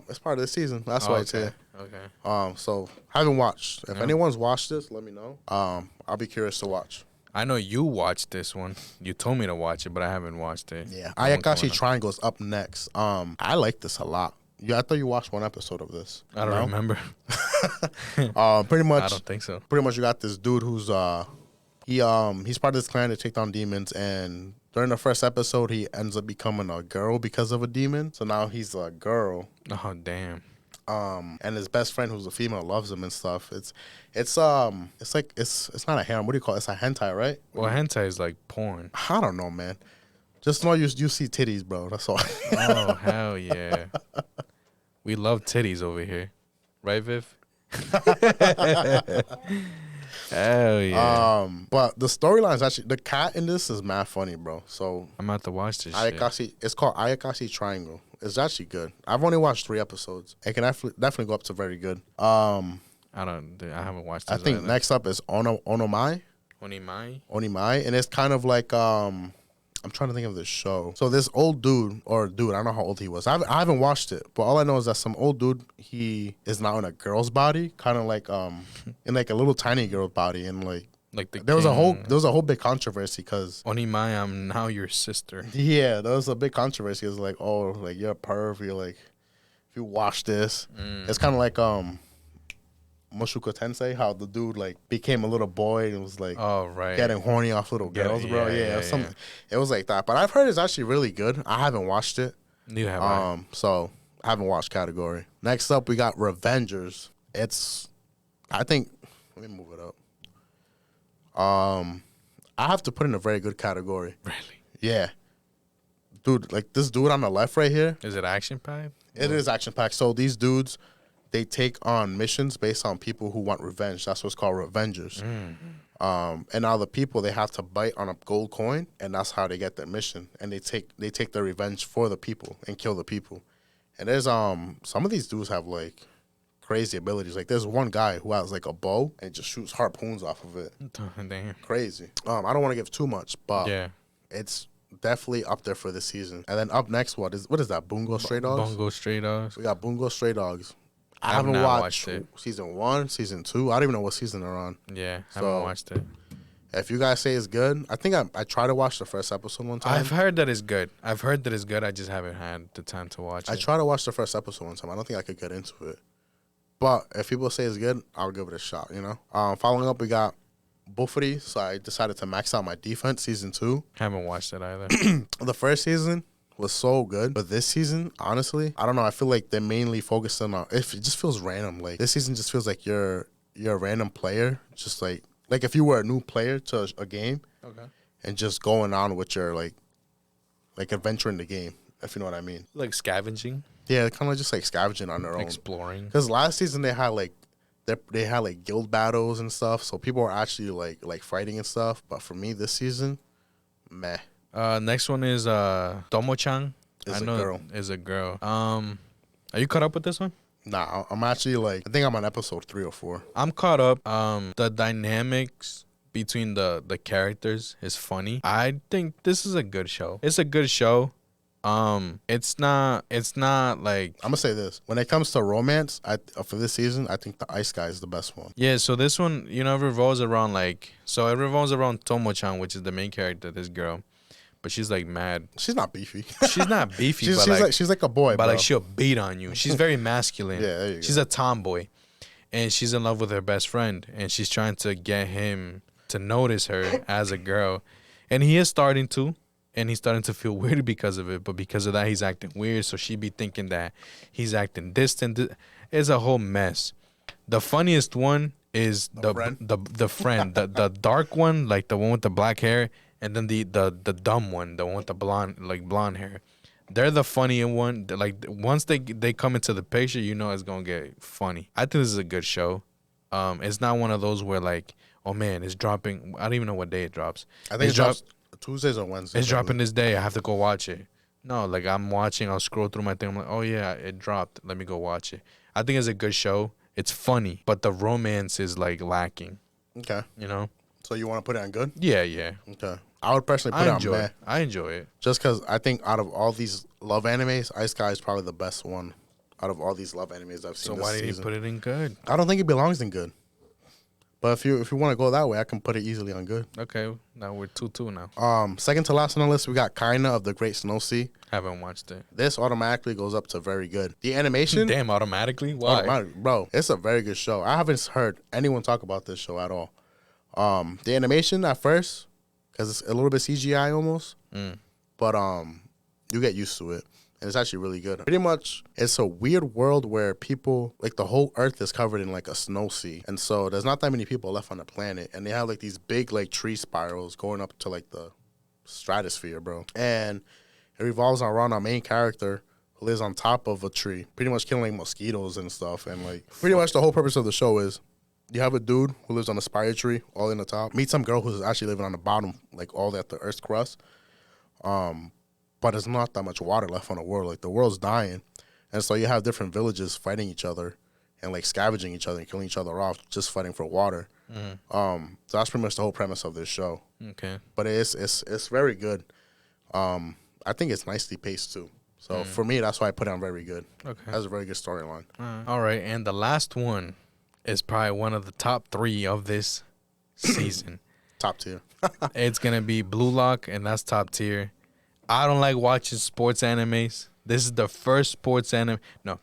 It's part of the season. That's why it's here. Okay. So haven't watched. If anyone's watched this, let me know. I'll be curious to watch. I know you watched this one. You told me to watch it, but I haven't watched it. Yeah. Ayakashi Triangle's up next. I like this a lot. Yeah, I thought you watched 1 episode of this. I don't remember. Pretty much. I don't think so. Pretty much, you got this dude who's he's part of this clan to take down demons, and during the first episode, he ends up becoming a girl because of a demon. So now he's a girl. Oh damn. And his best friend, who's a female, loves him and stuff. It's not a harem. What do you call it? It's a hentai, right? Well, hentai is like porn. I don't know, man. Just know you see titties, bro. That's all. Oh, hell yeah. We love titties over here. Right, Viv? Hell yeah. But the storyline is actually, the cat in this is mad funny, bro. So I'm about to watch this shit. Ayakashi, it's called Ayakashi Triangle. It's actually good. I've only watched 3 episodes. It can definitely go up to very good. I haven't watched this I think either. next up is Onomai. Onimai? And it's kind of like I'm trying to think of this show. So this old dude, I don't know how old he was. I haven't watched it, but all I know is that some old dude, he is now in a girl's body, kind of like in like a little tiny girl's body, and like there was a whole big controversy because Onimai, I'm now your sister. Yeah, there was a big controversy. It was like, oh, like you're a perv. You're like, if you watch this, it's kind of like Mushoku Tensei, how the dude like became a little boy and was like getting horny off little girls, bro. It was like that. But I've heard it's actually really good. I haven't watched it. Neither have I. So I haven't watched category. Next up, we got Revengers. I think, let me move it up. I have to put in a very good category. Really? Yeah. Dude, like this dude on the left right here. Is it action packed? It is action packed. So these dudes, they take on missions based on people who want revenge. That's what's called Revengers. And now the people, they have to bite on a gold coin, and that's how they get their mission. And they take their revenge for the people and kill the people. And there's some of these dudes have like crazy abilities. Like there's one guy who has like a bow and just shoots harpoons off of it. Damn. Crazy. I don't want to give too much, but yeah, it's definitely up there for this season. And then up next, what is that? Bungo Stray Dogs. Bungo Stray Dogs. We got Bungo Stray Dogs. I haven't watched it. Season 1, season 2. I don't even know what season they're on. Yeah, I haven't watched it. If you guys say it's good, I think I tried to watch the first episode one time. I've heard that it's good. I just haven't had the time to watch it. I tried to watch the first episode one time. I don't think I could get into it. But if people say it's good, I'll give it a shot, you know? Following up, we got Buffety. So I decided to max out my defense, season 2. Haven't watched it either. The first season was so good, but this season, honestly, I don't know. I feel like they're mainly focused on it just feels random. Like this season just feels like you're a random player, just like if you were a new player to a game, okay, and just going on with your like adventure in the game, if you know what I mean. Like scavenging. Yeah, kind of just like scavenging on their own, exploring. Because last season they had like guild battles and stuff, so people were actually like fighting and stuff. But for me, this season, meh. Next one is Tomo-chan. Is a girl. Are you caught up with this one? Nah, I'm actually I think I'm on episode 3 or 4. I'm caught up. The dynamics between the characters is funny. I think this is a good show. It's a good show. It's not like, I'm gonna say this. When it comes to romance, for this season, I think the Ice Guy is the best one. Yeah, so this one, it revolves around Tomo-chan, which is the main character, this girl. But she's like mad. She's not beefy. She's not beefy, she's like a boy, but bro. like she'll beat on you. She's very masculine. Yeah, there you She's go. a tomboy, and she's in love with her best friend, and she's trying to get him to notice her as a girl, and he is starting to, and he's starting to feel weird because of it. But because of that, he's acting weird. So she be thinking that he's acting distant. It's a whole mess. The funniest one is the friend, the dark one, like the one with the black hair. And then the dumb one, the one with the blonde hair. They're the funnier one. Like once they come into the picture, it's gonna get funny. I think this is a good show. It's not one of those where like, oh man, it's dropping. I don't even know what day it drops. I think it drops Tuesdays or Wednesdays. It's dropping this day. I have to go watch it. No, like I'm watching. I'll scroll through my thing. I'm like, oh yeah, it dropped. Let me go watch it. I think it's a good show. It's funny, but the romance is like lacking. Okay. So you want to put it on good? Yeah. Okay. I would personally put it on meh. I enjoy it. Just because I think out of all these love animes, Ice Guy is probably the best one out of all these love animes I've seen. So why did you put it in good? I don't think it belongs in good. But if you want to go that way, I can put it easily on good. Okay, now we're 2-2 now. Second to last on the list, we got Kaina of the Great Snow Sea. Haven't watched it. This automatically goes up to very good. The animation, damn, automatically? Why? Bro, it's a very good show. I haven't heard anyone talk about this show at all. The animation at first, because it's a little bit CGI almost, but you get used to it. and it's actually really good. Pretty much, it's a weird world where people, like the whole Earth is covered in like a snow sea, and so there's not that many people left on the planet, and they have like these big like tree spirals going up to like the stratosphere, bro, and it revolves around our main character who lives on top of a tree, pretty much killing mosquitoes and stuff, and like pretty much the whole purpose of the show is you have a dude who lives on a spire tree, all in the top. Meet some girl who's actually living on the bottom, like all at the Earth's crust. But there's not that much water left on the world. Like the world's dying, and so you have different villages fighting each other, and like scavenging each other and killing each other off, just fighting for water. So that's pretty much the whole premise of this show. Okay. But it's very good. I think it's nicely paced too. So for me, that's why I put it on very good. Okay. That's a very good storyline. All right, and the last one is probably one of the top 3 of this season. Top tier. It's gonna be Blue Lock, and that's top tier. I don't like watching sports animes. This is the first sports anime. No,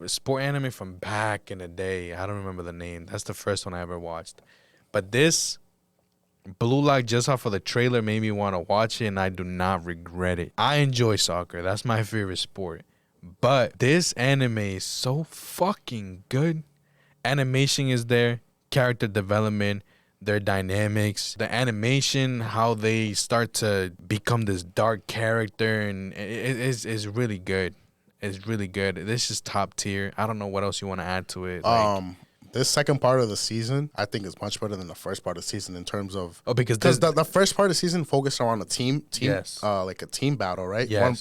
sport anime from back in the day. I don't remember the name. That's the first one I ever watched. But this Blue Lock, just off of the trailer, made me want to watch it, and I do not regret it. I enjoy soccer. That's my favorite sport. But this anime is so fucking good. Animation is there, character development, their dynamics, the animation, how they start to become this dark character, and it is really good. It's really good. This is top tier. I don't know what else you want to add to it. This second part of the season, I think, is much better than the first part of the season in terms of because the first part of the season focused around a team, yes, like a team battle, right? Yes. One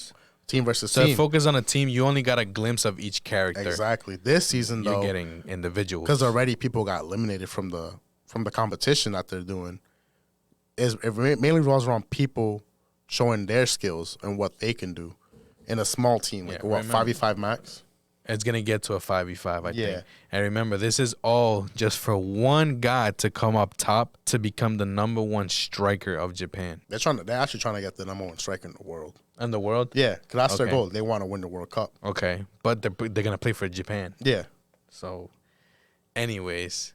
team versus team. So focus on a team. You only got a glimpse of each character. Exactly. This season, though, you're getting individuals because already people got eliminated from the competition that they're doing. It mainly revolves around people showing their skills and what they can do in a small team, like 5v5 max. It's gonna get to a 5v5, I think. And remember, this is all just for one guy to come up top to become the #1 striker of Japan. They're actually trying to get the #1 striker in the world. In the world? Yeah, because that's their goal. They want to win the World Cup. Okay, but they're gonna play for Japan. Yeah. So, anyways,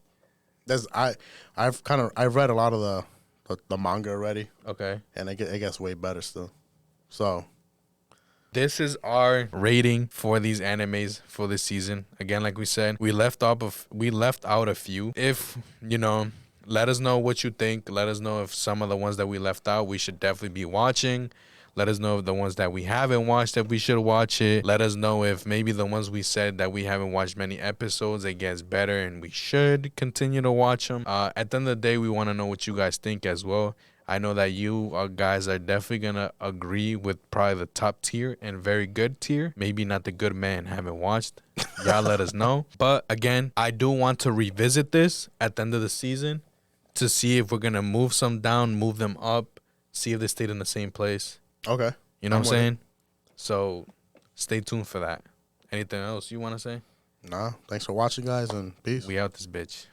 I've read a lot of the manga already. Okay. And it gets way better still. So. This is our rating for these animes for this season. Again, like we said, we left out a few. If, let us know what you think. Let us know if some of the ones that we left out, we should definitely be watching. Let us know if the ones that we haven't watched, if we should watch it. Let us know if maybe the ones we said that we haven't watched many episodes, it gets better and we should continue to watch them. At the end of the day, we want to know what you guys think as well. I know that you guys are definitely going to agree with probably the top tier and very good tier. Maybe not the good man haven't watched. Y'all let us know. But again, I do want to revisit this at the end of the season to see if we're going to move some down, move them up, see if they stayed in the same place. Okay. You know what I'm saying? So stay tuned for that. Anything else you want to say? Nah. Thanks for watching, guys, and peace. We out this bitch.